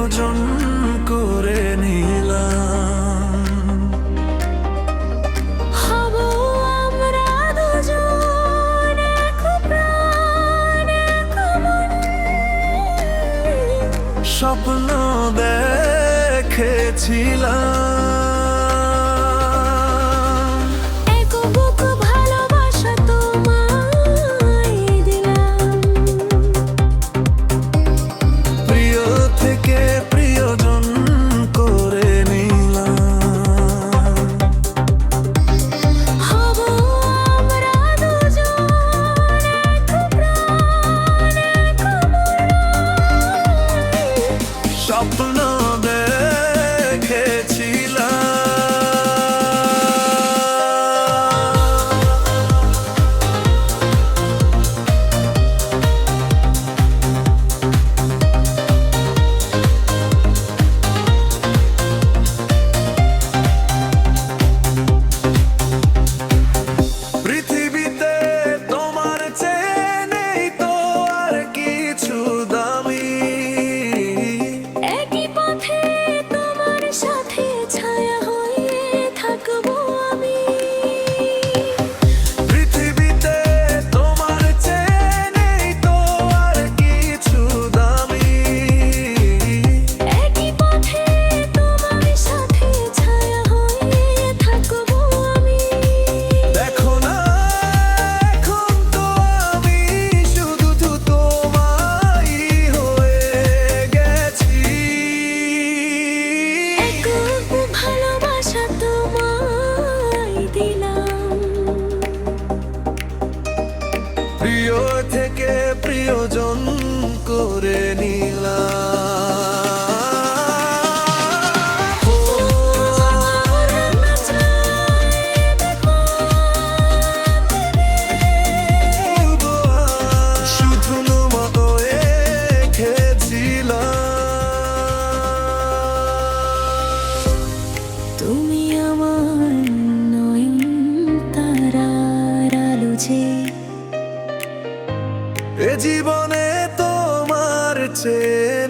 প্রিয়জন করে নিলাম। হব আমরা দুজন এক প্রাণ এক মন। স্বপ্ন দেখেছিলাম, এক বুক ভালোবাসা তোমায় দিলাম। প্রিয় থেকে প্রিয়জন করে নিলাম। হব আমরা দুজন এক প্রাণ এক মন। স্বপ্ন দেখেছিলাম। পৃথিবীতে তোমার চেয়ে নেই তো আর কিছু দামি। একই পথে তোমার সাথে ছায়া হয়ে থাকবো আমি। পৃথিবীতে তোমার চেয়ে নেই তো আর কিছু দামি। একই পথে তোমার সাথে ছায়া হয়ে থাকবো আমি। দেখো না এখন তো আমি শুধু তো তোমারই হয়ে গেছি। এক ভালোবাসা তোমায় দিলাম। প্রিয় থেকে প্রিয়জন করে নিলাম। শুধু তোমা হয়ে খেয়েছিলাম। তুমি আমার নয়ন তারার আলো যে। এ জীবনে তোমার চেয়ে